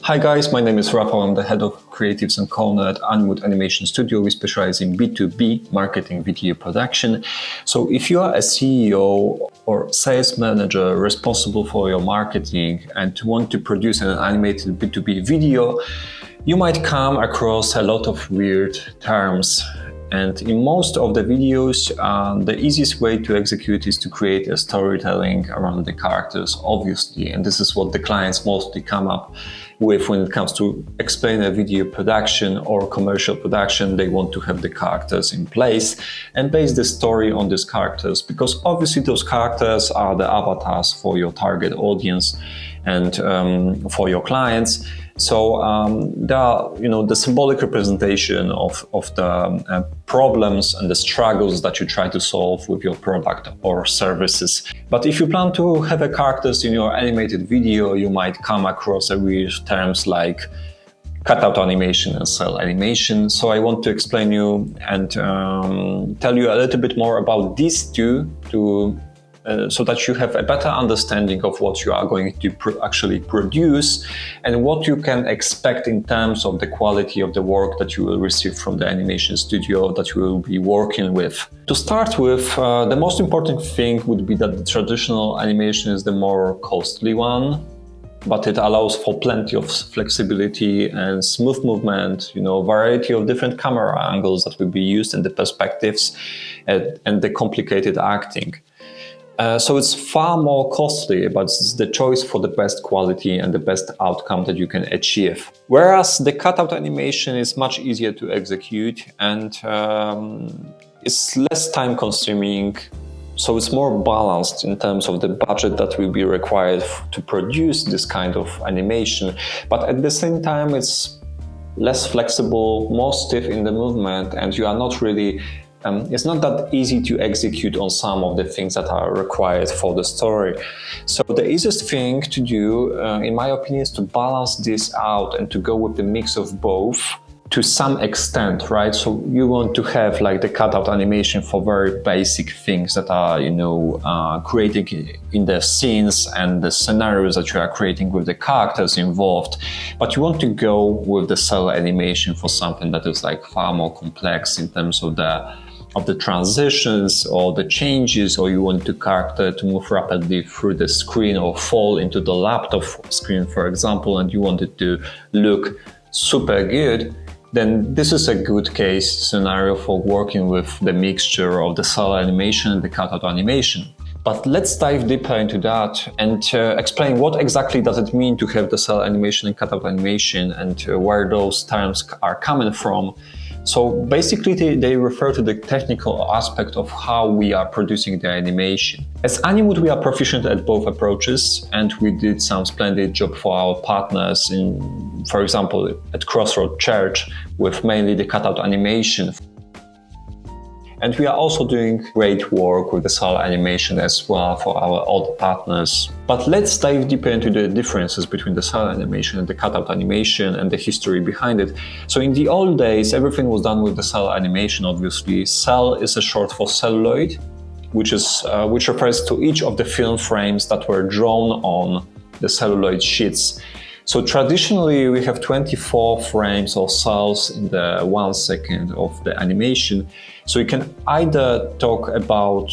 Hi guys, my name is Rafał. I'm the head of creatives and corner at Animwood Animation Studio. We specialize in B2B marketing video production. So if you are a CEO or sales manager responsible for your marketing and want to produce an animated B2B video, you might come across a lot of weird terms. And in most of the videos, the easiest way to execute is to create a storytelling around the characters, obviously. And this is what the clients mostly come up with when it comes to explain a video production or commercial production. They want to have the characters in place and base the story on these characters, because obviously those characters are the avatars for your target audience and for your clients. So they are, the symbolic representation of the problems and the struggles that you try to solve with your product or services. But if you plan to have a characters in your animated video, you might come across weird terms like cutout animation and cell animation. So I want to explain you and tell you a little bit more about these two so that you have a better understanding of what you are going to actually produce and what you can expect in terms of the quality of the work that you will receive from the animation studio that you will be working with. To start with, the most important thing would be that the traditional animation is the more costly one, but it allows for plenty of flexibility and smooth movement, variety of different camera angles that will be used and the perspectives and the complicated acting. So it's far more costly, but it's the choice for the best quality and the best outcome that you can achieve. Whereas the cutout animation is much easier to execute and it's less time consuming. So it's more balanced in terms of the budget that will be required to produce this kind of animation. But at the same time, it's less flexible, more stiff in the movement, and you are not really it's not that easy to execute on some of the things that are required for the story. So the easiest thing to do, in my opinion, is to balance this out and to go with the mix of both to some extent, right? So you want to have like the cutout animation for very basic things that are, creating in the scenes and the scenarios that you are creating with the characters involved. But you want to go with the cell animation for something that is like far more complex in terms of the transitions or the changes, or you want the character to move rapidly through the screen or fall into the laptop screen, for example, and you want it to look super good, then this is a good case scenario for working with the mixture of the cell animation and the cutout animation. But let's dive deeper into that and explain what exactly does it mean to have the cell animation and cutout animation and where those terms are coming from. So basically they refer to the technical aspect of how we are producing the animation. As Animwood, we are proficient at both approaches, and we did some splendid job for our partners in, for example, at Crossroad Church with mainly the cutout animation. And we are also doing great work with the cell animation as well for our other partners. But let's dive deeper into the differences between the cell animation and the cutout animation and the history behind it. So in the old days, everything was done with the cell animation, obviously. Cell is a short for celluloid, which refers to each of the film frames that were drawn on the celluloid sheets. So traditionally, we have 24 frames or cells in the 1 second of the animation. So you can either talk about,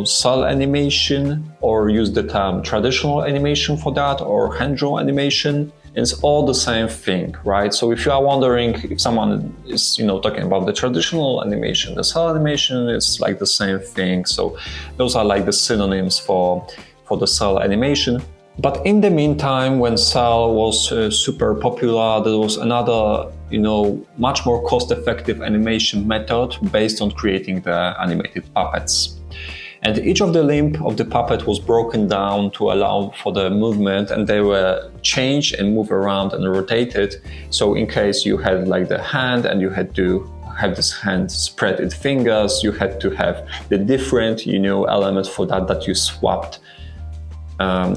cell animation or use the term traditional animation for that, or hand-drawn animation. It's all the same thing, right? So if you are wondering if someone is, talking about the traditional animation, the cell animation is like the same thing. So those are like the synonyms for the cell animation. But in the meantime, when cell was super popular, there was another, much more cost-effective animation method based on creating the animated puppets. And each of the limb of the puppet was broken down to allow for the movement, and they were changed and move around and rotated. So in case you had like the hand and you had to have this hand spread its fingers, you had to have the different, elements for that you swapped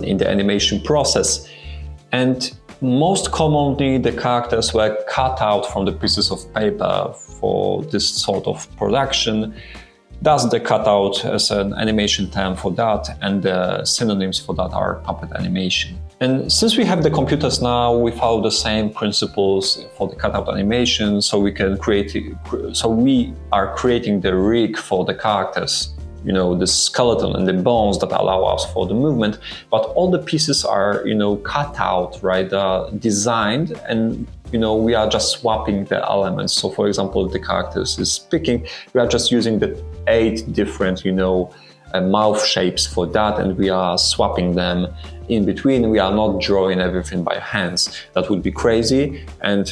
in the animation process. And most commonly, the characters were cut out from the pieces of paper for this sort of production. Thus, the cutout as an animation term for that, and the synonyms for that are puppet animation. And since we have the computers now, we follow the same principles for the cutout animation. So we are creating the rig for the characters, the skeleton and the bones that allow us for the movement. But all the pieces are, cut out, right? Designed, and we are just swapping the elements. So for example, if the character is speaking, we are just using the 8 different, mouth shapes for that, and we are swapping them in between. We are not drawing everything by hands. That would be crazy. And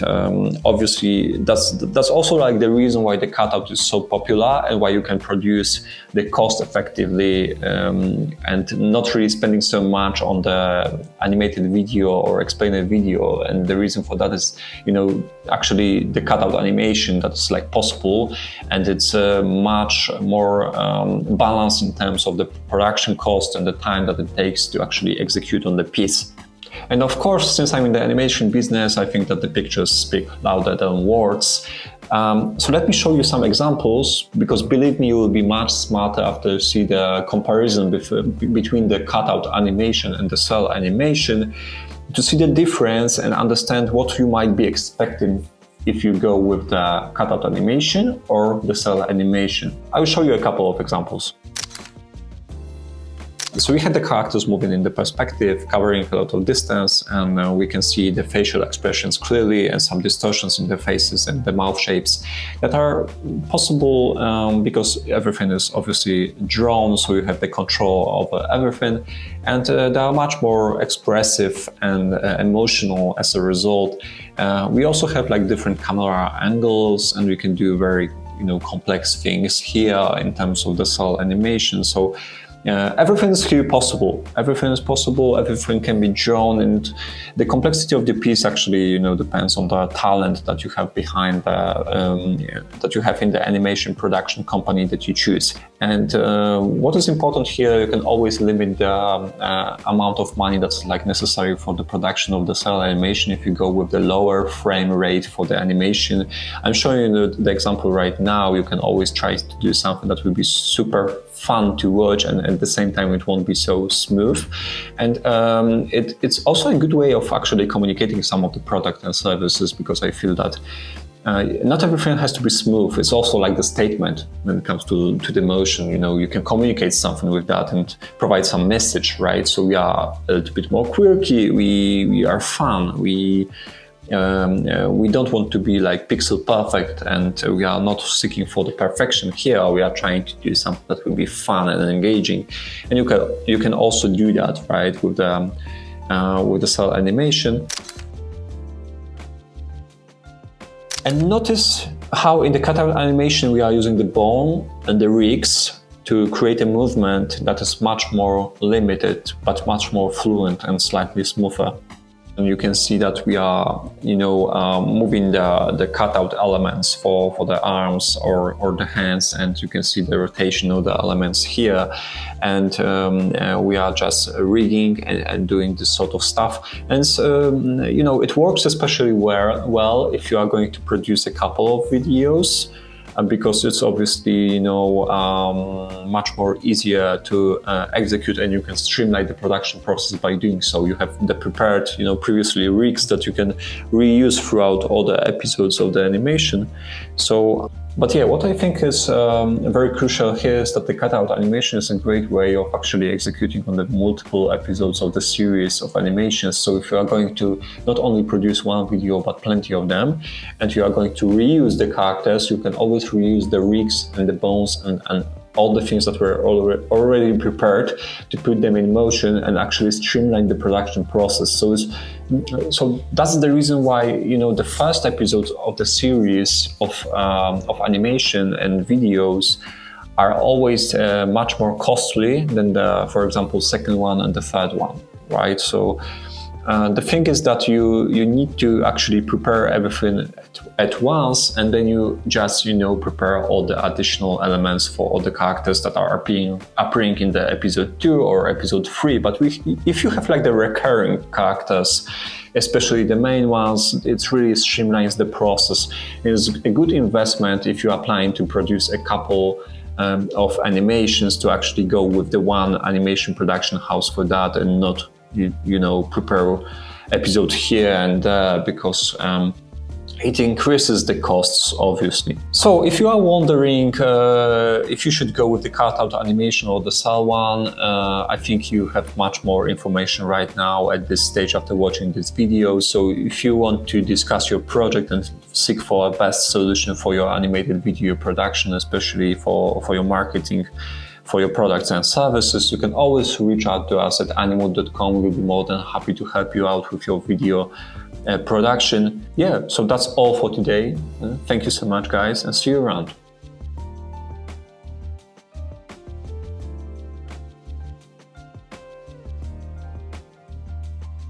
obviously that's also like the reason why the cutout is so popular and why you can produce the cost effectively and not really spending so much on the animated video or explainer video. And the reason for that is, actually the cutout animation that's like possible, and it's much more balanced in terms of the production cost and the time that it takes to actually execute on the piece. And of course, since I'm in the animation business, I think that the pictures speak louder than words. So let me show you some examples, because believe me, you will be much smarter after you see the comparison between the cutout animation and the cell animation, to see the difference and understand what you might be expecting if you go with the cutout animation or the cell animation. I will show you a couple of examples. So we had the characters moving in the perspective, covering a lot of distance, and we can see the facial expressions clearly and some distortions in the faces and the mouth shapes that are possible because everything is obviously drawn, so you have the control of everything, and they are much more expressive and emotional as a result. We also have like different camera angles, and we can do very complex things here in terms of the cell animation. So everything is here possible. Everything is possible. Everything can be drawn, and the complexity of the piece actually, depends on the talent that you have behind that you have in the animation production company that you choose. And what is important here, you can always limit the amount of money that's like necessary for the production of the cell animation if you go with the lower frame rate for the animation. I'm showing you the example right now. You can always try to do something that will be super fun to watch, and at the same time it won't be so smooth. And it's also a good way of actually communicating some of the product and services, because I feel that not everything has to be smooth. It's also like the statement when it comes to the motion. You can communicate something with that and provide some message, right? So we are a little bit more quirky, we are fun, we don't want to be like pixel perfect, and we are not seeking for the perfection here. We are trying to do something that will be fun and engaging, and you can also do that, right, with the cell animation. And notice how in the cutout animation we are using the bone and the rigs to create a movement that is much more limited, but much more fluent and slightly smoother. And you can see that we are, moving the cutout elements for the arms or the hands, and you can see the rotation of the elements here. And we are just rigging and doing this sort of stuff. And it works especially well if you are going to produce a couple of videos, because it's obviously much more easier to execute, and you can streamline the production process by doing so. You have the prepared previously rigs that you can reuse throughout all the episodes of the animation. But yeah, what I think is very crucial here is that the cutout animation is a great way of actually executing on the multiple episodes of the series of animations. So if you are going to not only produce one video, but plenty of them, and you are going to reuse the characters, you can always reuse the rigs and the bones and all the things that were already prepared to put them in motion and actually streamline the production process. So that's the reason why the first episodes of the series of animation and videos are always much more costly than for example, second one and the third one, right? So the thing is that you need to actually prepare everything at once, and then you just prepare all the additional elements for all the characters that are appearing in the episode 2 or episode 3. But if you have like the recurring characters, especially the main ones, it really streamlines the process. It's a good investment if you are planning to produce a couple of animations to actually go with the one animation production house for that, and not prepare episodes here and there, because it increases the costs, obviously. So if you are wondering if you should go with the cutout animation or the cell one, I think you have much more information right now at this stage after watching this video. So if you want to discuss your project and seek for a best solution for your animated video production, especially for your marketing, for your products and services, you can always reach out to us at animwood.com. We'll be more than happy to help you out with your video production. Yeah, so that's all for today. Thank you so much, guys, and see you around.